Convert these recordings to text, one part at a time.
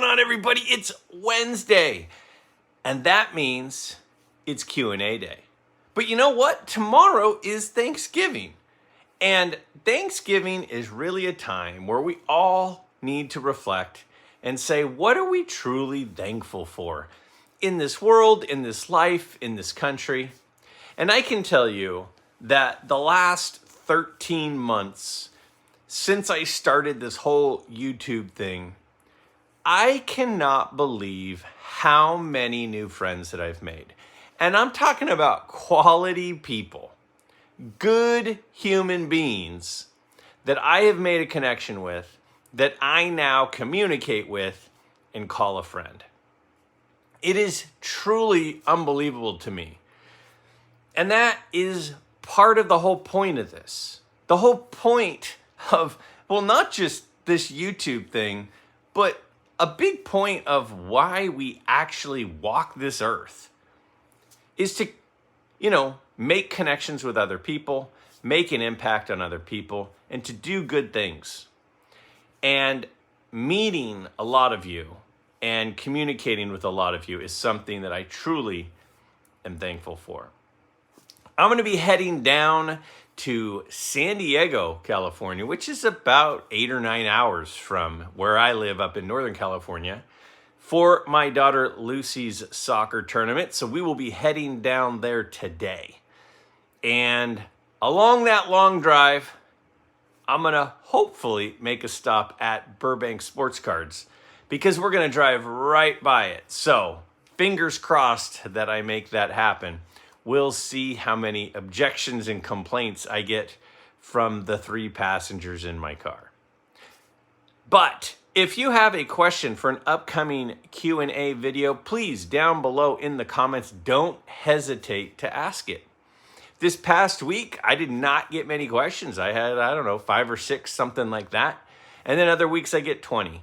going on, everybody? It's Wednesday, and that means it's Q&A day. But you know what? Tomorrow is Thanksgiving, and Thanksgiving is really a time where we all need to reflect and say, what are we truly thankful for in this world, in this life, in this country? And I can tell you that the last 13 months since I started this whole YouTube thing, I cannot believe how many new friends that I've made. And I'm talking about quality people, good human beings that I have made a connection with, that I now communicate with and call a friend. It is truly unbelievable to me. And that is part of the whole point of this. The whole point of, well, not just this YouTube thing, but a big point of why we actually walk this earth is to, make connections with other people, make an impact on other people, and to do good things. And meeting a lot of you and communicating with a lot of you is something that I truly am thankful for. I'm going to be heading down to San Diego, California, which is about 8 or 9 hours from where I live up in Northern California, for my daughter Lucy's soccer tournament. So we will be heading down there today. And along that long drive, I'm going to hopefully make a stop at Burbank Sports Cards because we're going to drive right by it. So fingers crossed that I make that happen. We'll see how many objections and complaints I get from the 3 passengers in my car. But if you have a question for an upcoming Q&A video, please, down below in the comments, don't hesitate to ask it. This past week, I did not get many questions. I had, 5 or 6, something like that. And then other weeks I get 20.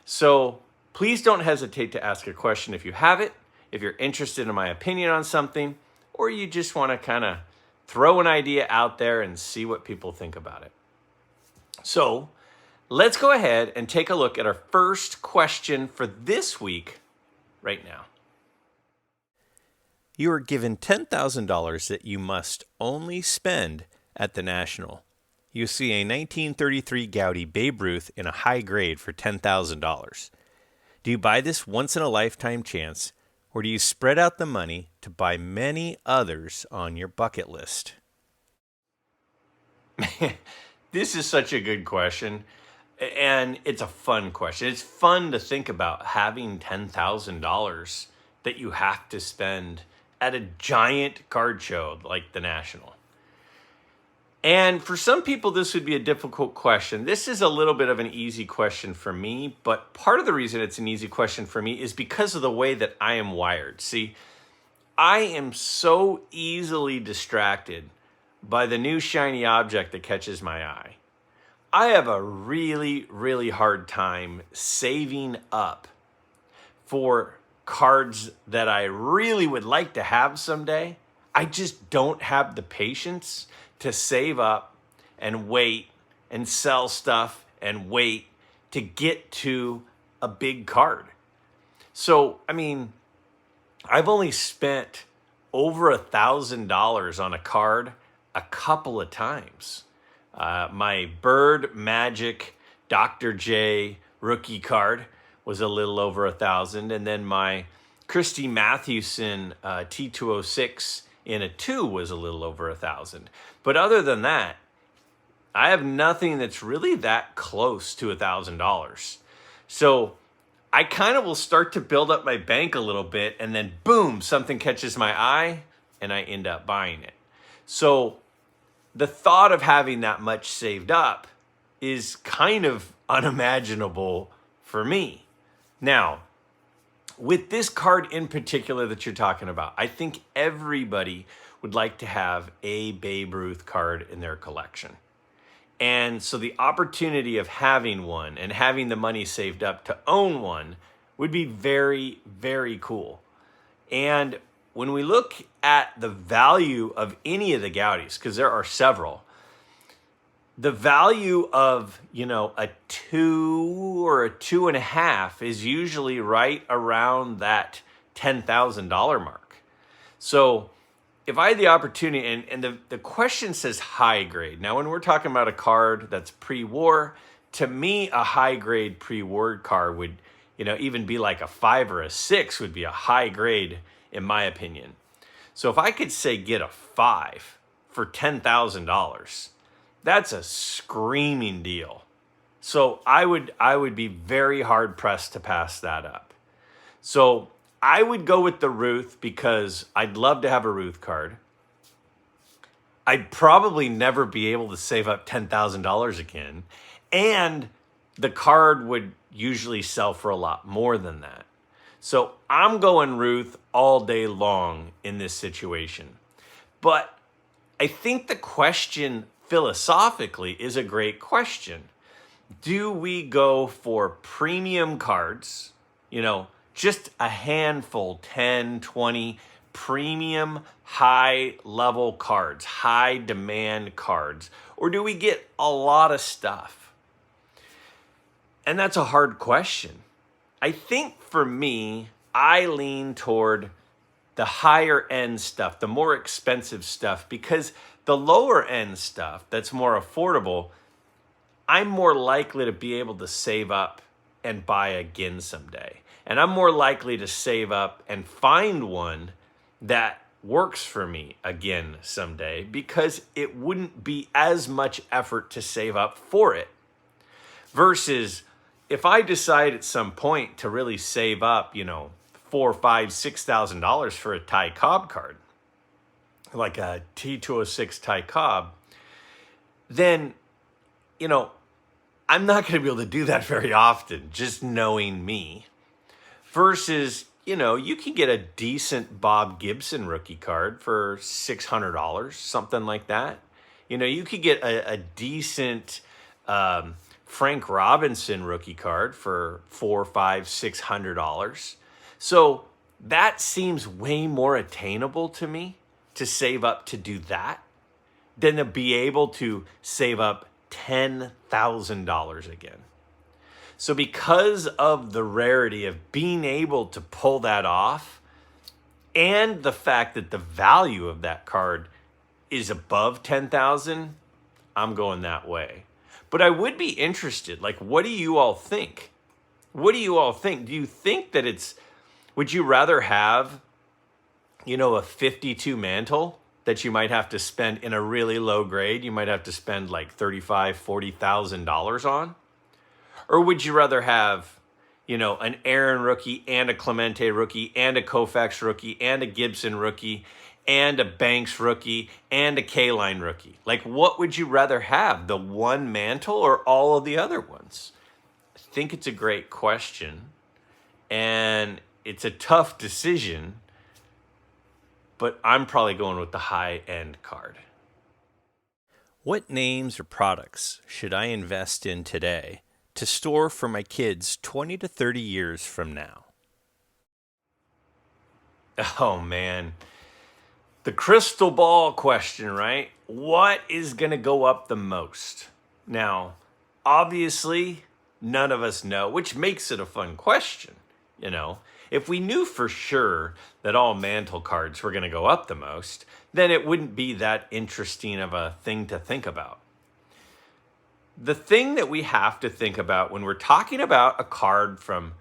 So please don't hesitate to ask a question if you have it, if you're interested in my opinion on something, or you just want to kind of throw an idea out there and see what people think about it. So let's go ahead and take a look at our first question for this week right now. You are given $10,000 that you must only spend at the National. You see a 1933 Gaudy Babe Ruth in a high grade for $10,000. Do you buy this once-in-a-lifetime chance, or do you spread out the money to buy many others on your bucket list? This is such a good question, and it's a fun question. It's fun to think about having $10,000 that you have to spend at a giant card show like the National. And for some people, this would be a difficult question. This is a little bit of an easy question for me, but part of the reason it's an easy question for me is because of the way that I am wired. See, I am so easily distracted by the new shiny object that catches my eye. I have a really, really hard time saving up for cards that I really would like to have someday. I just don't have the patience to save up and wait and sell stuff and wait to get to a big card. So, I've only spent over $1,000 on a card a couple of times. My Bird Magic Dr. J rookie card was a little over $1,000, and then my Christy Mathewson T206 in a 2 was a little over $1,000. But other than that, I have nothing that's really that close to $1,000. So I kind of will start to build up my bank a little bit, and then boom, something catches my eye and I end up buying it. So the thought of having that much saved up is kind of unimaginable for me. Now, with this card in particular that you're talking about, I think everybody would like to have a Babe Ruth card in their collection. And so the opportunity of having one and having the money saved up to own one would be very, very cool. And when we look at the value of any of the Gaudis, because there are several, the value of, a 2 or a 2.5 is usually right around that $10,000 mark. So if I had the opportunity, and the question says high grade. Now, when we're talking about a card that's pre-war, to me, a high grade pre-war card would, even be like a 5 or a 6 would be a high grade, in my opinion. So if I could say get a 5 for $10,000, that's a screaming deal. So I would be very hard pressed to pass that up. So I would go with the Ruth because I'd love to have a Ruth card. I'd probably never be able to save up $10,000 again. And the card would usually sell for a lot more than that. So I'm going Ruth all day long in this situation. But I think the question philosophically is a great question. Do we go for premium cards, just a handful, 10, 20 premium high level cards, high demand cards, or do we get a lot of stuff? And that's a hard question. I think for me, I lean toward the higher end stuff, the more expensive stuff, because the lower end stuff that's more affordable, I'm more likely to be able to save up and buy again someday. And I'm more likely to save up and find one that works for me again someday because it wouldn't be as much effort to save up for it. Versus if I decide at some point to really save up, $4,000, $5,000, $6,000 for a Ty Cobb card, like a T206 Ty Cobb, then, I'm not going to be able to do that very often, just knowing me. Versus, you can get a decent Bob Gibson rookie card for $600, something like that. You could get a decent Frank Robinson rookie card for $400, $500, $600. So that seems way more attainable to me to save up to do that than to be able to save up $10,000 again. So because of the rarity of being able to pull that off and the fact that the value of that card is above $10,000, I'm going that way. But I would be interested, what do you all think? What do you all think? Do you think that would you rather have, a 52 mantle that you might have to spend in a really low grade, you might have to spend like $35,000, $40,000 on? Or would you rather have, an Aaron rookie and a Clemente rookie and a Koufax rookie and a Gibson rookie and a Banks rookie and a K-Line rookie? What would you rather have, the one mantle or all of the other ones? I think it's a great question, and it's a tough decision, but I'm probably going with the high-end card. What names or products should I invest in today to store for my kids 20 to 30 years from now? Oh, man. The crystal ball question, right? What is going to go up the most? Now, obviously, none of us know, which makes it a fun question. If we knew for sure that all mantle cards were going to go up the most, then it wouldn't be that interesting of a thing to think about. The thing that we have to think about when we're talking about a card from,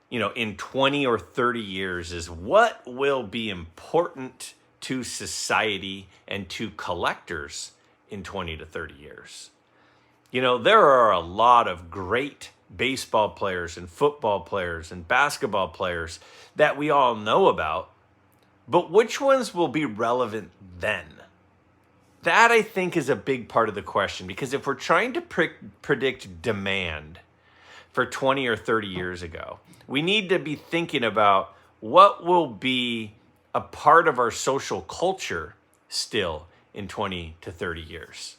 in 20 or 30 years is what will be important to society and to collectors in 20 to 30 years. There are a lot of great baseball players and football players and basketball players that we all know about, but which ones will be relevant then? That, I think, is a big part of the question, because if we're trying to predict demand for 20 or 30 years ago, we need to be thinking about what will be a part of our social culture still in 20 to 30 years.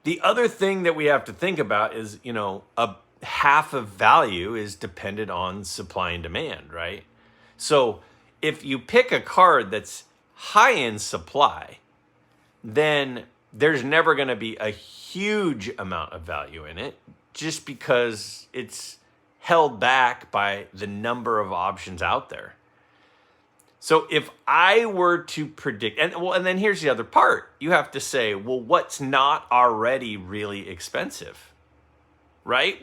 The other thing that we have to think about is, a half of value is dependent on supply and demand, right? So if you pick a card that's high in supply, then there's never going to be a huge amount of value in it just because it's held back by the number of options out there. So if I were to predict, and then here's the other part. You have to say, well, what's not already really expensive, right?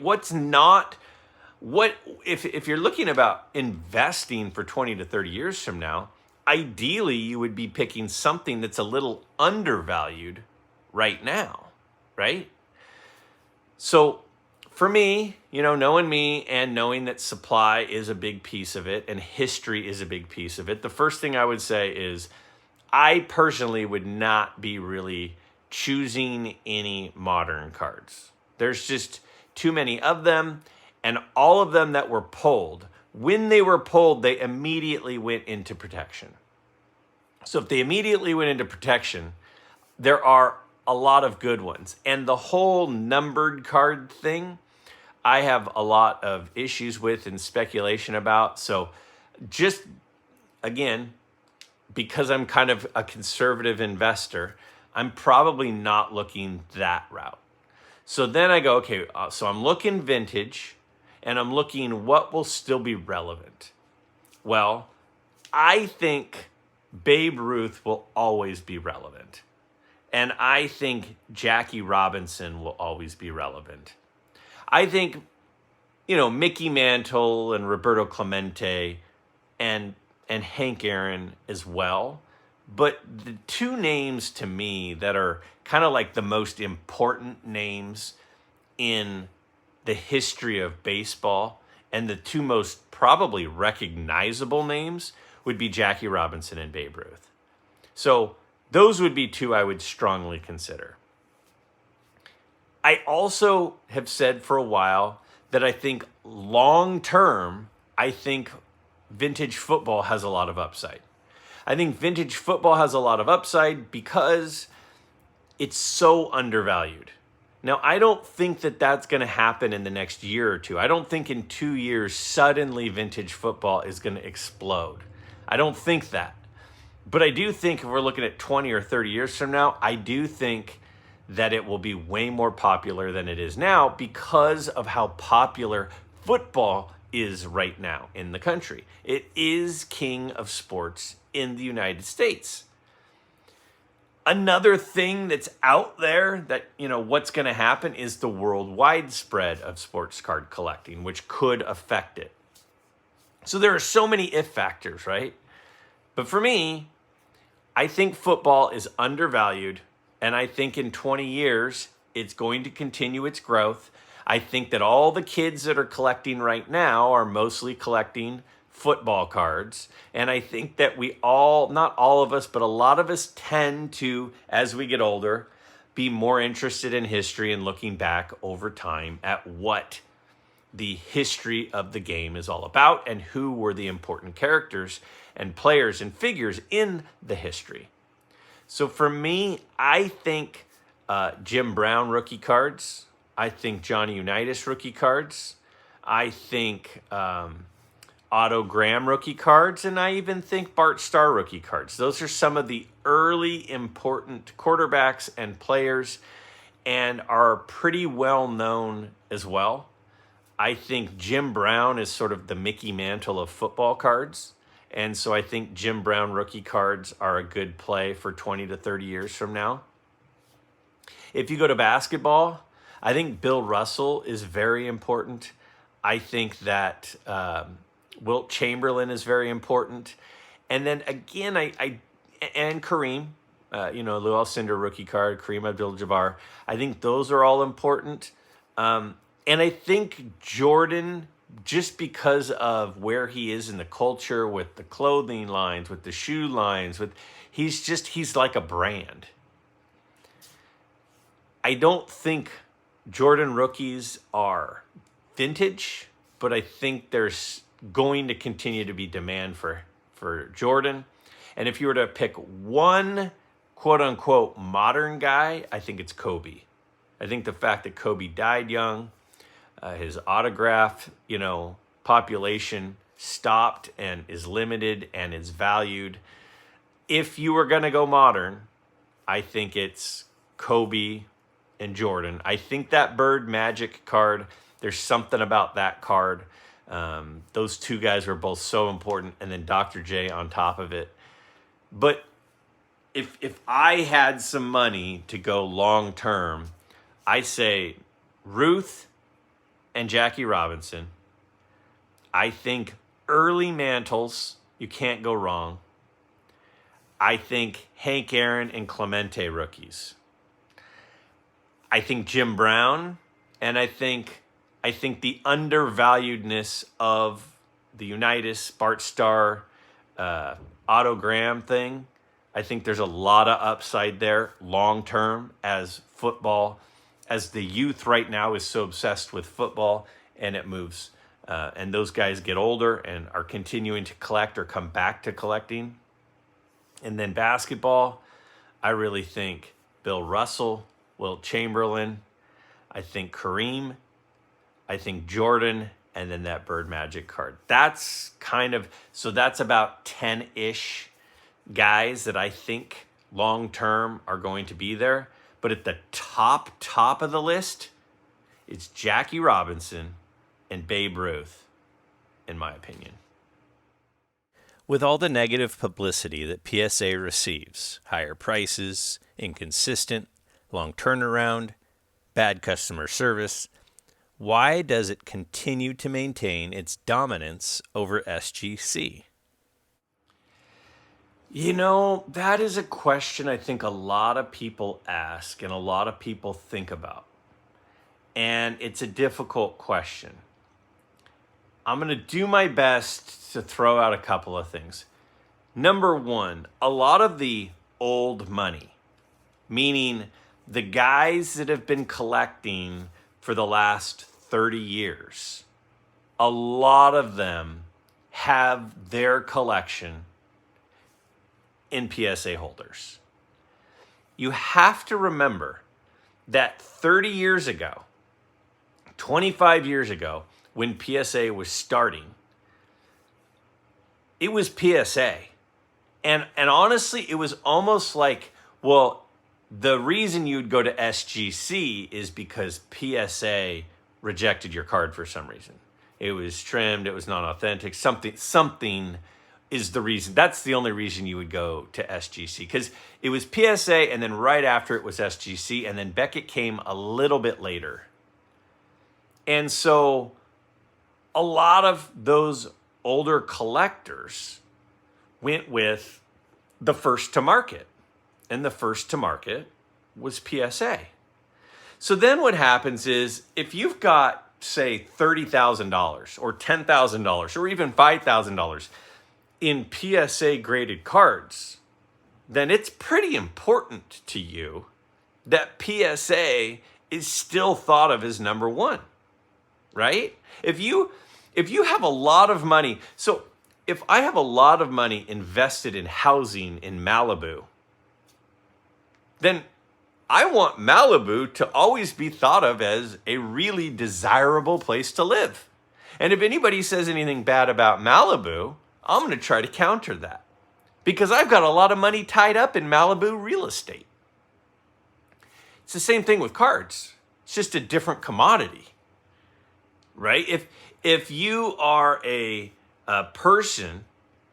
If you're looking about investing for 20 to 30 years from now, ideally you would be picking something that's a little undervalued right now, right? So for me, knowing me and knowing that supply is a big piece of it and history is a big piece of it, the first thing I would say is I personally would not be really choosing any modern cards. There's just too many of them, and all of them that were pulled, when they were pulled, they immediately went into protection. So if they immediately went into protection, there are a lot of good ones. And the whole numbered card thing, I have a lot of issues with and speculation about. So just, again, because I'm kind of a conservative investor, I'm probably not looking that route. So then I go, okay, so I'm looking vintage and I'm looking what will still be relevant. Well, I think Babe Ruth will always be relevant. And I think Jackie Robinson will always be relevant. I think, Mickey Mantle and Roberto Clemente and Hank Aaron as well. But the two names to me that are kind of like the most important names in the history of baseball and the two most probably recognizable names would be Jackie Robinson and Babe Ruth. So those would be two I would strongly consider. I also have said for a while that I think long term, I think vintage football has a lot of upside. I think vintage football has a lot of upside because it's so undervalued. Now, I don't think that that's going to happen in the next year or two. I don't think in 2 years, suddenly vintage football is going to explode. I don't think that. But I do think if we're looking at 20 or 30 years from now, I do think that it will be way more popular than it is now because of how popular football is right now in the country. It is king of sports in the United States. Another thing that's out there that, what's going to happen is the worldwide spread of sports card collecting, which could affect it. So there are so many if factors, right? But for me, I think football is undervalued, and I think in 20 years, it's going to continue its growth. I think that all the kids that are collecting right now are mostly collecting football cards. And I think that we all, not all of us, but a lot of us tend to, as we get older, be more interested in history and looking back over time at what the history of the game is all about and who were the important characters and players and figures in the history. So for me, I think Jim Brown rookie cards. I think Johnny Unitas rookie cards. I think Otto Graham rookie cards, and I even think Bart Starr rookie cards. Those are some of the early important quarterbacks and players and are pretty well known as well. I think Jim Brown is sort of the Mickey Mantle of football cards. And so I think Jim Brown rookie cards are a good play for 20 to 30 years from now. If you go to basketball, I think Bill Russell is very important. I think that Wilt Chamberlain is very important. And then again, and Kareem, Lou Alcindor rookie card, Kareem Abdul-Jabbar. I think those are all important. And I think Jordan, just because of where he is in the culture with the clothing lines, with the shoe lines, he's like a brand. I don't think Jordan rookies are vintage, but I think there's going to continue to be demand for Jordan. And if you were to pick one quote unquote modern guy, I think it's Kobe. I think the fact that Kobe died young, his autograph, population stopped and is limited and is valued. If you were going to go modern, I think it's Kobe and Jordan. I think that Bird Magic card, there's something about that card. Those two guys were both so important, and then Dr. J on top of it. But if I had some money to go long term, I say Ruth and Jackie Robinson. I think early Mantles, you can't go wrong. I think Hank Aaron and Clemente rookies. I think Jim Brown, and I think the undervaluedness of the Unitas, Bart Starr, Otto Graham thing. I think there's a lot of upside there long term as football, as the youth right now is so obsessed with football and it moves. And those guys get older and are continuing to collect or come back to collecting. And then basketball, I really think Bill Russell, Wilt Chamberlain, I think Kareem, I think Jordan, and then that Bird Magic card. That's that's about 10-ish guys that I think long-term are going to be there. But at the top of the list, it's Jackie Robinson and Babe Ruth, in my opinion. With all the negative publicity that PSA receives, higher prices, inconsistent, long turnaround, bad customer service, why does it continue to maintain its dominance over SGC? You know, that is a question I think a lot of people ask and a lot of people think about. And it's a difficult question. I'm going to do my best to throw out a couple of things. Number one, a lot of the old money, meaning the guys that have been collecting for the last 30 years, a lot of them have their collection in PSA holders. You have to remember that 30 years ago, 25 years ago, when PSA was starting, it was PSA. And honestly, it was almost like, well, the reason you'd go to SGC is because PSA rejected your card for some reason. It was trimmed, it was not authentic, something is the reason. That's the only reason you would go to SGC, because it was PSA and then right after it was SGC, and then Beckett came a little bit later. And so a lot of those older collectors went with the first to market, and the first to market was PSA. So then what happens is, if you've got, say, $30,000 or $10,000 or even $5,000 in PSA graded cards, then it's pretty important to you that PSA is still thought of as number one, right? If you have a lot of money, so if I have a lot of money invested in housing in Malibu, then I want Malibu to always be thought of as a really desirable place to live. And if anybody says anything bad about Malibu, I'm going to try to counter that, because I've got a lot of money tied up in Malibu real estate. It's the same thing with cards. It's just a different commodity, right? If you are a person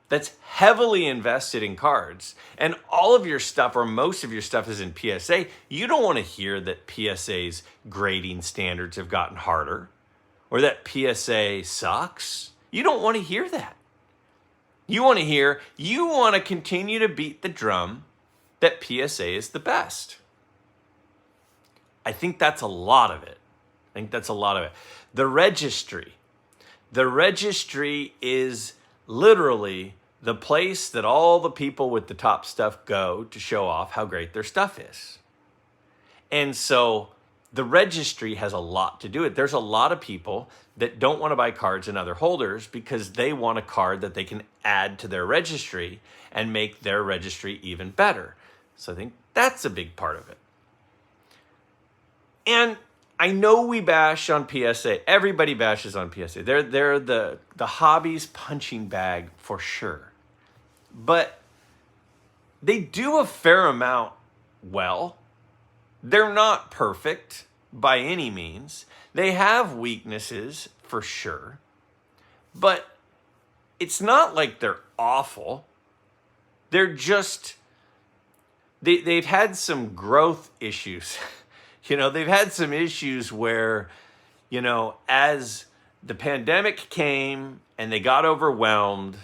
that's heavily invested in cards and all of your stuff or most of your stuff is in PSA, you don't want to hear that PSA's grading standards have gotten harder or that PSA sucks. You don't want to hear that. You want to continue to beat the drum that PSA is the best. I think that's a lot of it. The registry is literally the place that all the people with the top stuff go to show off how great their stuff is. And so the registry has a lot to do with it. There's a lot of people that don't want to buy cards in other holders because they want a card that they can add to their registry and make their registry even better. So I think that's a big part of it. And I know we bash on PSA. Everybody bashes on PSA. They're the hobby's punching bag for sure. But they do a fair amount well. They're not perfect by any means. They have weaknesses for sure, but it's not like they're awful. They're just, they've had some growth issues. They've had some issues where, as the pandemic came and they got overwhelmed,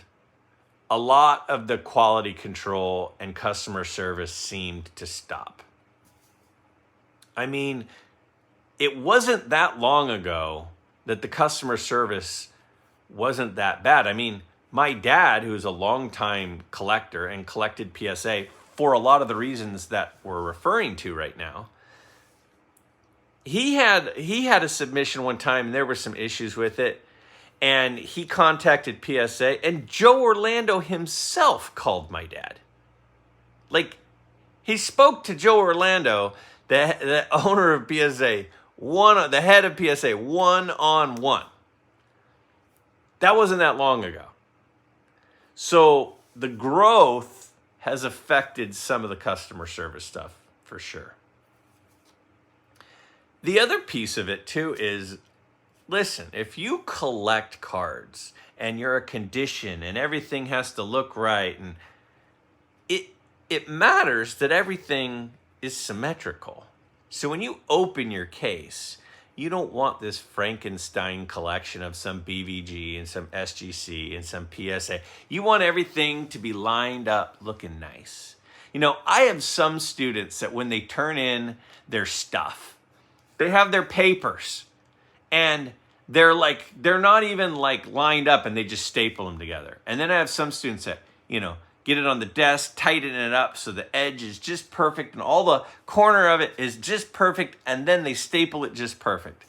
a lot of the quality control and customer service seemed to stop. I mean, it wasn't that long ago that the customer service wasn't that bad. I mean, my dad, who's a longtime collector and collected PSA for a lot of the reasons that we're referring to right now, he had a submission one time and there were some issues with it. And he contacted PSA, and Joe Orlando himself called my dad. Like, he spoke to Joe Orlando, the owner of PSA, the head of PSA, one-on-one. That wasn't that long ago. So the growth has affected some of the customer service stuff for sure. The other piece of it too is, listen, if you collect cards and you're a condition and everything has to look right, and it matters that everything is symmetrical. So when you open your case, you don't want this Frankenstein collection of some BVG and some SGC and some PSA. You want everything to be lined up looking nice. I have some students that when they turn in their stuff, they have their papers and they're not even lined up and they just staple them together. And then I have some students that, get it on the desk, tighten it up so the edge is just perfect and all the corner of it is just perfect, and then they staple it just perfect.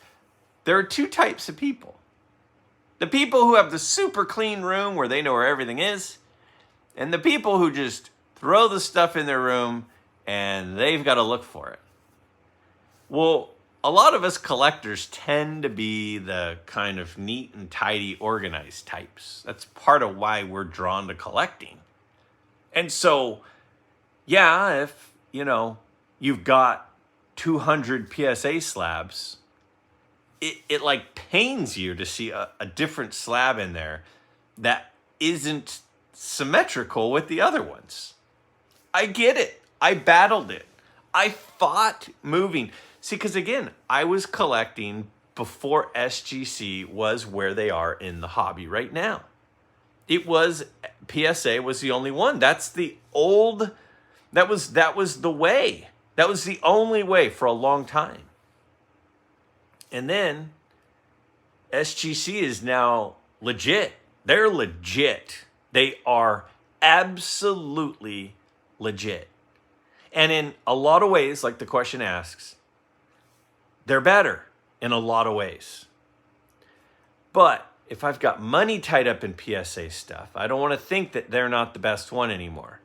There are two types of people. The people who have the super clean room where they know where everything is, and the people who just throw the stuff in their room and they've got to look for it. Well, a lot of us collectors tend to be the kind of neat and tidy, organized types. That's part of why we're drawn to collecting. And so, yeah, if, you've got 200 PSA slabs, it pains you to see a different slab in there that isn't symmetrical with the other ones. I get it. I battled it. I fought moving. See, because again, I was collecting before SGC was where they are in the hobby right now. PSA was the only one. That was the way. That was the only way for a long time. And then SGC is now legit. They're legit. They are absolutely legit. And in a lot of ways, like the question asks, they're better in a lot of ways. But if I've got money tied up in PSA stuff, I don't want to think that they're not the best one anymore.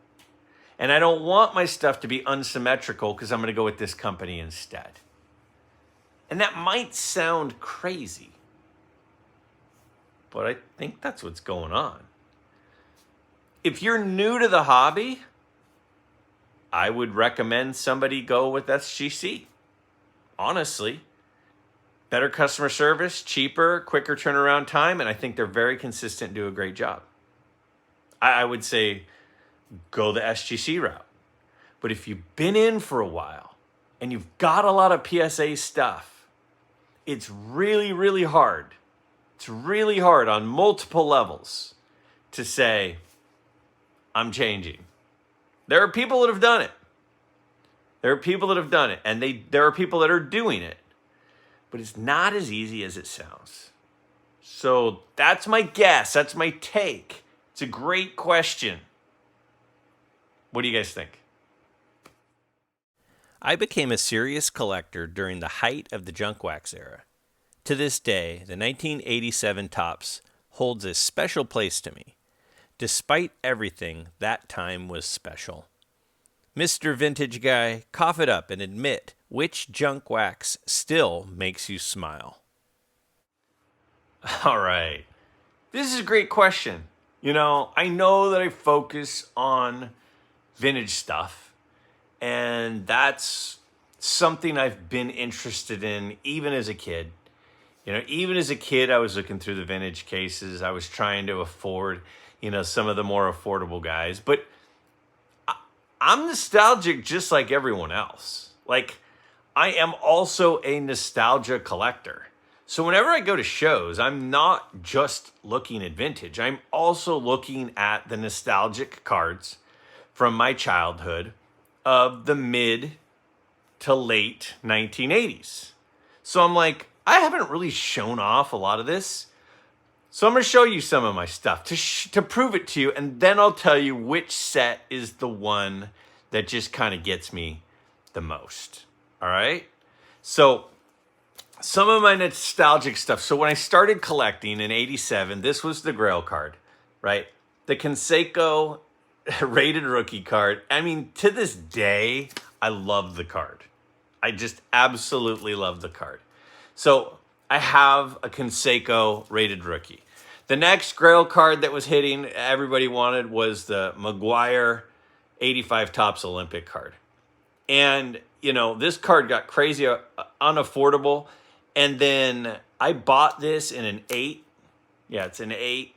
And I don't want my stuff to be unsymmetrical because I'm going to go with this company instead. And that might sound crazy, but I think that's what's going on. If you're new to the hobby, I would recommend somebody go with SGC. Honestly, better customer service, cheaper, quicker turnaround time, and I think they're very consistent and do a great job. I would say go the SGC route. But if you've been in for a while and you've got a lot of PSA stuff, it's really, really hard. It's really hard on multiple levels to say, I'm changing. There are people that have done it. And there are people that are doing it. But it's not as easy as it sounds. So that's my guess. That's my take. It's a great question. What do you guys think? I became a serious collector during the height of the junk wax era. To this day, the 1987 Topps holds a special place to me. Despite everything, that time was special. Mr. Vintage Guy, cough it up and admit which junk wax still makes you smile. All right. This is a great question. I know that I focus on vintage stuff, and that's something I've been interested in even as a kid. Even as a kid, I was looking through the vintage cases. I was trying to afford, some of the more affordable guys. But I'm nostalgic just like everyone else. Like, I am also a nostalgia collector. So whenever I go to shows, I'm not just looking at vintage. I'm also looking at the nostalgic cards from my childhood of the mid to late 1980s. So I'm like, I haven't really shown off a lot of this. So I'm going to show you some of my stuff to prove it to you. And then I'll tell you which set is the one that just kind of gets me the most. All right. So some of my nostalgic stuff. So when I started collecting in 87, this was the Grail card, right? The Canseco rated rookie card. I mean, to this day, I love the card. I just absolutely love the card. So I have a Canseco rated rookie. The next Grail card that was hitting, everybody wanted, was the Maguire 85 Topps Olympic card. And, this card got crazy unaffordable. And then I bought this in an 8. Yeah, it's an 8.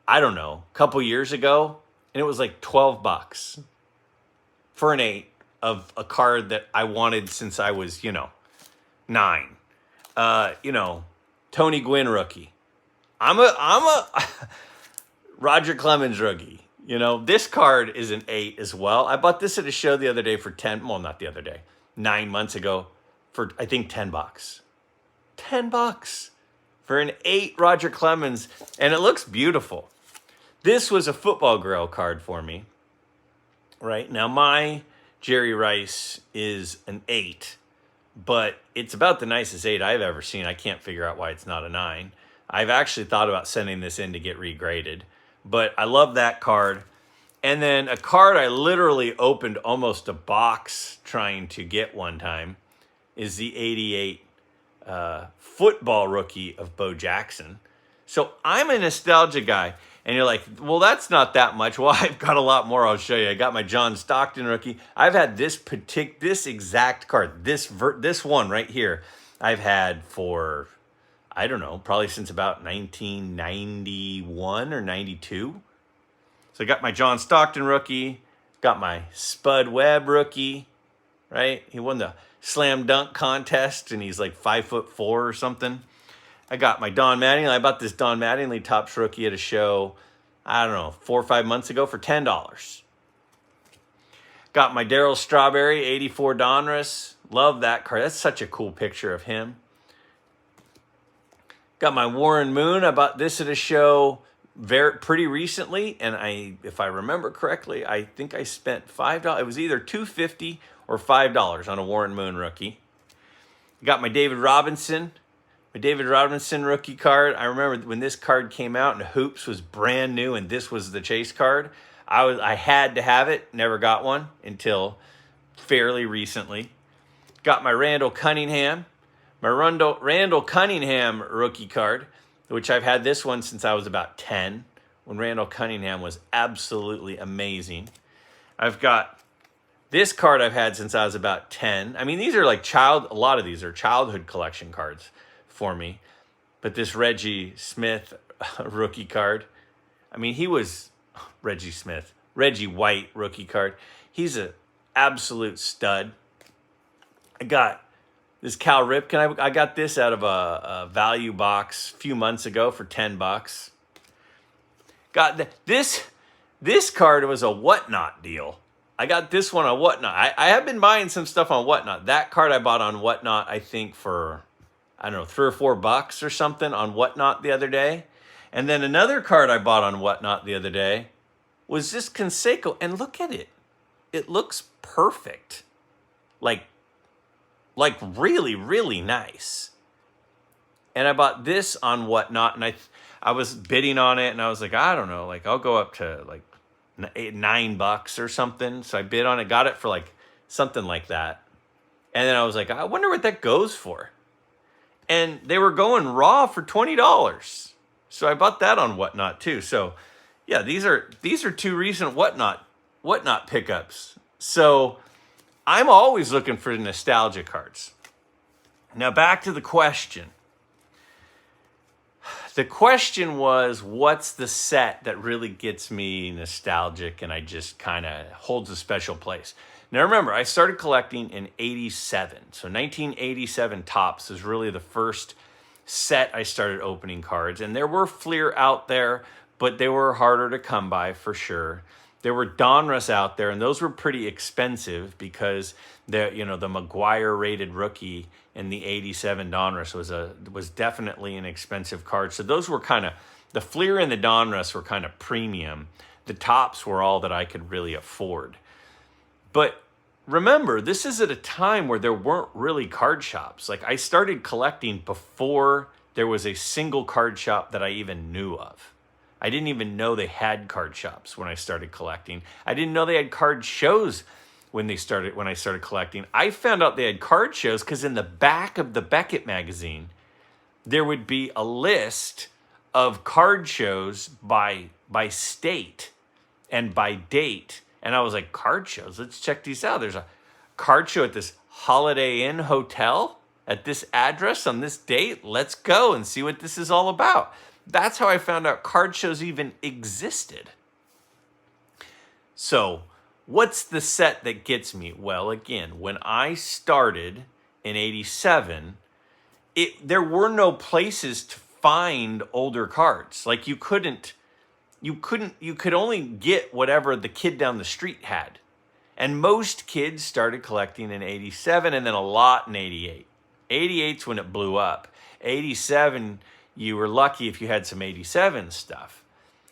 I don't know, a couple years ago. And it was like $12 for an 8 of a card that I wanted since I was, 9. Tony Gwynn rookie. I'm a Roger Clemens rookie. This card is an 8 as well. I bought this at a show the other day for 10. Well, not the other day. 9 months ago for, I think, $10. $10 for an 8 Roger Clemens. And it looks beautiful. This was a football Grail card for me. Right? Now, my Jerry Rice is an 8. But it's about the nicest 8 I've ever seen. I can't figure out why it's not a 9. I've actually thought about sending this in to get regraded. But I love that card. And then a card I literally opened almost a box trying to get one time is the 88 football rookie of Bo Jackson. So I'm a nostalgia guy. And you're like, well, that's not that much. Well, I've got a lot more I'll show you. I got my John Stockton rookie. I've had this exact card, this one right here, I've had for, I don't know, probably since about 1991 or 92. So I got my John Stockton rookie, got my Spud Webb rookie, right? He won the slam dunk contest, and he's like 5'4" or something. I got my Don Mattingly. I bought this Don Mattingly Topps rookie at a show, I don't know, 4 or 5 months ago for $10. Got my Darryl Strawberry 84 Donruss. Love that card. That's such a cool picture of him. Got my Warren Moon. I bought this at a show pretty recently, and if I remember correctly, I think I spent $5. It was either $2.50 or $5 on a Warren Moon rookie. Got my David Robinson rookie card. I remember when this card came out and Hoops was brand new and this was the chase card. I had to have it. Never got one until fairly recently. Got my Randall Cunningham rookie card, which I've had this one since I was about 10, when Randall Cunningham was absolutely amazing. I've got this card I've had since I was about 10. I mean, these are like a lot of these are childhood collection cards for me. But this Reggie Smith rookie card, I mean, he was Reggie White rookie card. He's an absolute stud. I got this Cal Ripken. I got this out of a value box a few months ago for $10. Got this card was a Whatnot deal. I got this one on Whatnot. I have been buying some stuff on Whatnot. That card I bought on Whatnot, I think for, I don't know, $3 or $4 or something on Whatnot the other day. And then another card I bought on Whatnot the other day was this Canseco. And look at it. It looks perfect. Like really, really nice. And I bought this on Whatnot, and I was bidding on it, and I was like, I don't know, like I'll go up to like $9 or something. So I bid on it, got it for like something like that. And then I was like, I wonder what that goes for. And they were going raw for $20. So I bought that on Whatnot too. So yeah, these are two recent Whatnot pickups. So I'm always looking for nostalgia cards. Now back to the question. The question was, what's the set that really gets me nostalgic and I just kind of holds a special place? Now remember, I started collecting in 87. So 1987 Topps is really the first set I started opening cards. And there were Fleer out there, but they were harder to come by for sure. There were Donruss out there, and those were pretty expensive because the McGuire rated rookie in the 87 Donruss was definitely an expensive card. So those were kind of, the Fleer and the Donruss were kind of premium. The Topps were all that I could really afford. But remember, this is at a time where there weren't really card shops. Like, I started collecting before there was a single card shop that I even knew of. I didn't even know they had card shops when I started collecting. I didn't know they had card shows when I started collecting. I found out they had card shows because in the back of the Beckett magazine, there would be a list of card shows by state and by date. And I was like, card shows? Let's check these out. There's a card show at this Holiday Inn hotel at this address on this date. Let's go and see what this is all about. That's how I found out card shows even existed. So, what's the set that gets me? Well, again, when I started in 87, there were no places to find older cards. Like, you could only get whatever the kid down the street had. And most kids started collecting in 87 and then a lot in 88. 88's when it blew up. 87, you were lucky if you had some 87 stuff.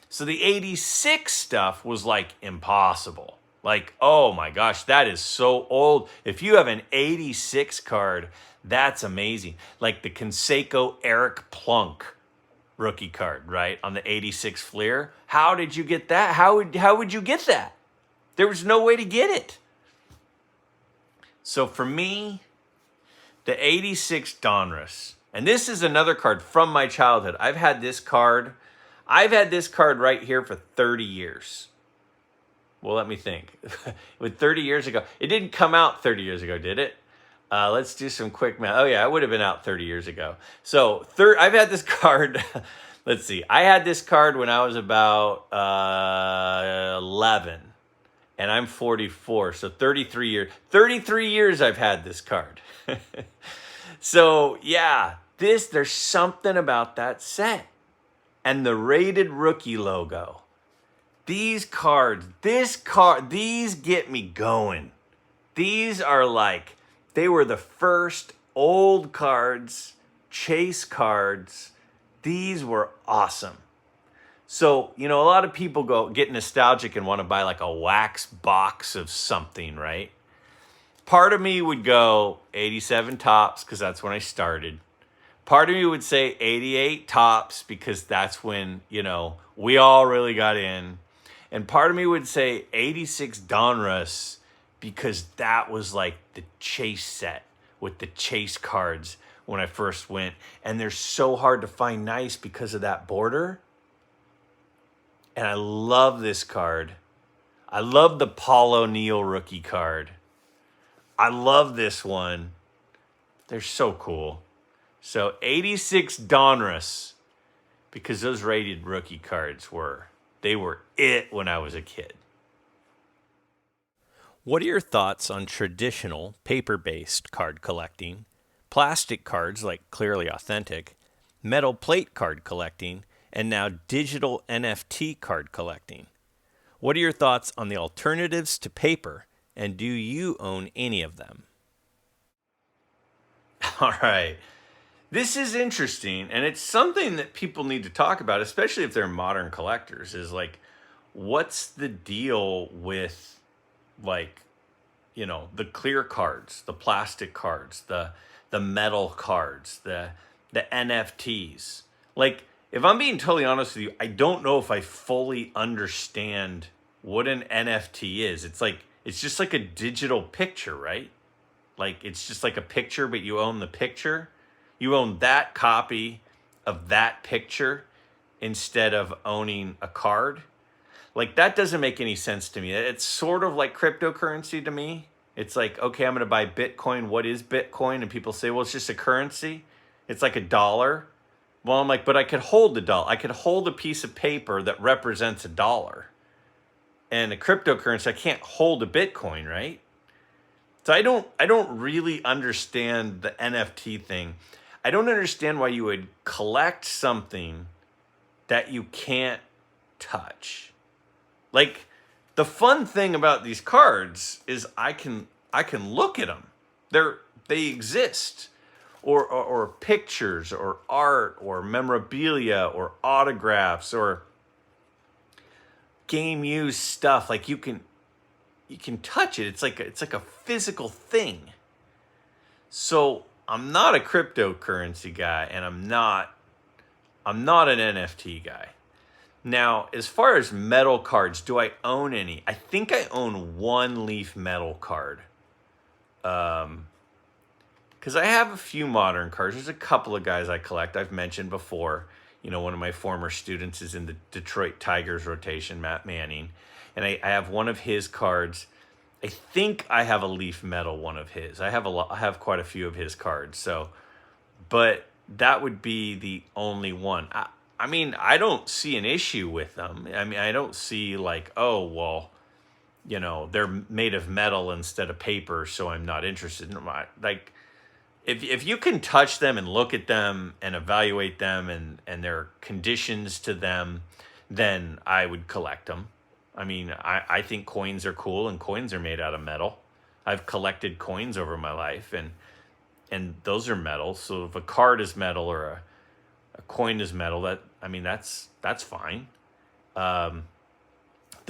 So the 86 stuff was like impossible. Like, oh my gosh, that is so old. If you have an 86 card, that's amazing. Like the Canseco Eric Plunk rookie card, right? On the 86 Fleer. How did you get that? How would you get that? There was no way to get it. So for me, the 86 Donruss, and this is another card from my childhood. I've had this card right here for 30 years. Well, let me think. With 30 years ago, it didn't come out 30 years ago, did it? Let's do some quick math. Oh yeah, it would have been out 30 years ago. So I've had this card. Let's see. I had this card when I was about 11, and I'm 44. So 33 years. 33 years I've had this card. So yeah, there's something about that set and the rated rookie logo. These cards, these get me going. These are like, they were the first old cards, chase cards. These were awesome. So, a lot of people get nostalgic and want to buy like a wax box of something, right? Part of me would go 87 Topps because that's when I started. Part of me would say 88 Topps because that's when, we all really got in. And part of me would say 86 Donruss because that was like the chase set with the chase cards when I first went. And they're so hard to find nice because of that border. And I love this card. I love the Paul O'Neill rookie card. I love this one. They're so cool. So 86 Donruss, because those rated rookie cards were it when I was a kid. What are your thoughts on traditional paper-based card collecting, plastic cards like Clearly Authentic, metal plate card collecting, and now digital NFT card collecting? What are your thoughts on the alternatives to paper, and do you own any of them? All right. This is interesting, and it's something that people need to talk about, especially if they're modern collectors, is like, what's the deal with, like, the clear cards, the plastic cards, the metal cards, the NFTs? Like, if I'm being totally honest with you, I don't know if I fully understand what an NFT is. It's just like a digital picture, right? Like, it's just like a picture, but you own the picture. You own that copy of that picture instead of owning a card. Like, that doesn't make any sense to me. It's sort of like cryptocurrency to me It's like, okay, I'm going to buy Bitcoin. What is Bitcoin? And people say, well, it's just a currency. It's like a dollar. Well, I'm like, but I could hold the dollar. I could hold a piece of paper that represents a dollar. And a cryptocurrency, I can't hold a Bitcoin, right? So I don't really understand the NFT thing. I don't understand why you would collect something that you can't touch. Like, the fun thing about these cards is I can look at them. They exist. Or pictures or art or memorabilia or autographs or game used stuff. Like you can touch it. It's like a physical thing. So I'm not a cryptocurrency guy, and I'm not an NFT guy. Now, as far as metal cards, do I own any? I think I own one Leaf metal card. Because I have a few modern cards. There's a couple of guys I collect. I've mentioned before. One of my former students is in the Detroit Tigers rotation, Matt Manning. And I have one of his cards. I think I have a Leaf metal one of his. I have quite a few of his cards. So, but that would be the only one. I mean, I don't see an issue with them. I mean, I don't see like, oh, well, they're made of metal instead of paper, so I'm not interested. Like, if you can touch them and look at them and evaluate them and their conditions to them, then I would collect them. I mean, I think coins are cool, and coins are made out of metal. I've collected coins over my life, and those are metal. So if a card is metal or a coin is metal, that's fine. The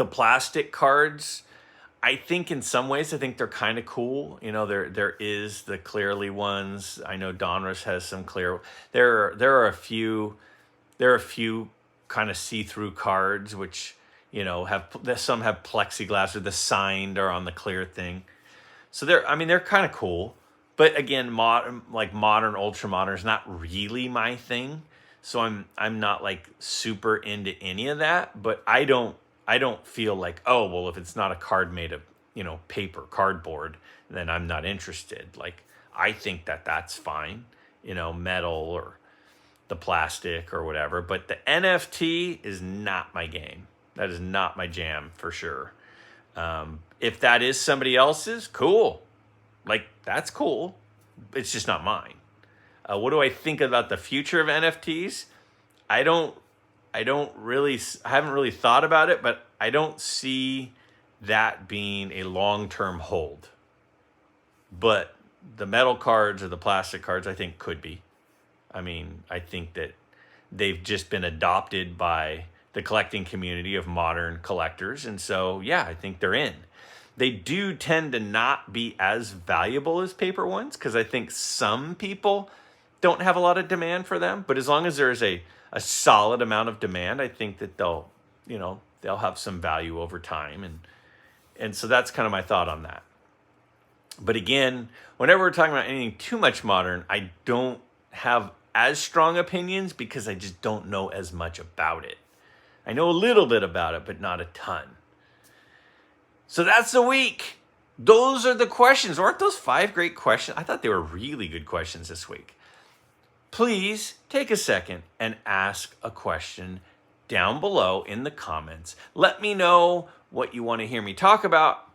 plastic cards, I think in some ways, they're kind of cool. There is the Clearly ones. I know Donruss has some clear. There are a few kind of see-through cards, which, some have plexiglass or the signed are on the clear thing. So they're kind of cool. But again, modern ultra modern is not really my thing. So I'm not like super into any of that, but I don't feel like, oh, well, if it's not a card made of, paper, cardboard, then I'm not interested. Like, I think that's fine, metal or the plastic or whatever. But the NFT is not my game. That is not my jam for sure. If that is somebody else's, cool. Like, that's cool. It's just not mine. What do I think about the future of NFTs? I haven't really thought about it, but I don't see that being a long-term hold. But the metal cards or the plastic cards, I think, could be. I mean, I think that they've just been adopted by the collecting community of modern collectors. And so, yeah, I think they're in. They do tend to not be as valuable as paper ones, because I think some people don't have a lot of demand for them. But as long as there's a solid amount of demand, I think that they'll have some value over time. And so that's kind of my thought on that. But again, whenever we're talking about anything too much modern, I don't have as strong opinions because I just don't know as much about it. I know a little bit about it, but not a ton. So that's the week. Those are the questions. Aren't those 5 great questions? I thought they were really good questions this week. Please take a second and ask a question down below in the comments. Let me know what you want to hear me talk about,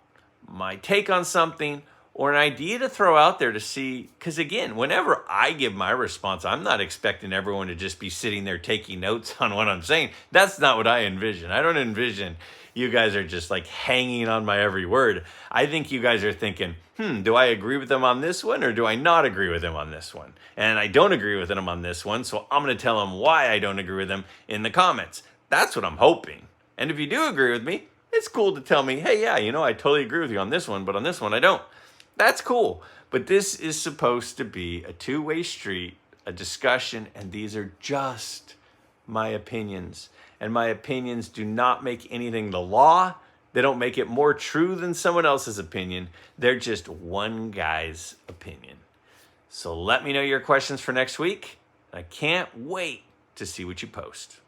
my take on something, or an idea to throw out there to see. Because again, whenever I give my response, I'm not expecting everyone to just be sitting there taking notes on what I'm saying. That's not what I envision. I don't envision you guys are just like hanging on my every word. I think you guys are thinking, do I agree with them on this one or do I not agree with them on this one? And I don't agree with them on this one, so I'm going to tell them why I don't agree with them in the comments. That's what I'm hoping. And if you do agree with me, it's cool to tell me, hey, yeah, I totally agree with you on this one, but on this one I don't. That's cool. But this is supposed to be a two-way street, a discussion, and these are just my opinions. And my opinions do not make anything the law. They don't make it more true than someone else's opinion. They're just one guy's opinion. So let me know your questions for next week. I can't wait to see what you post.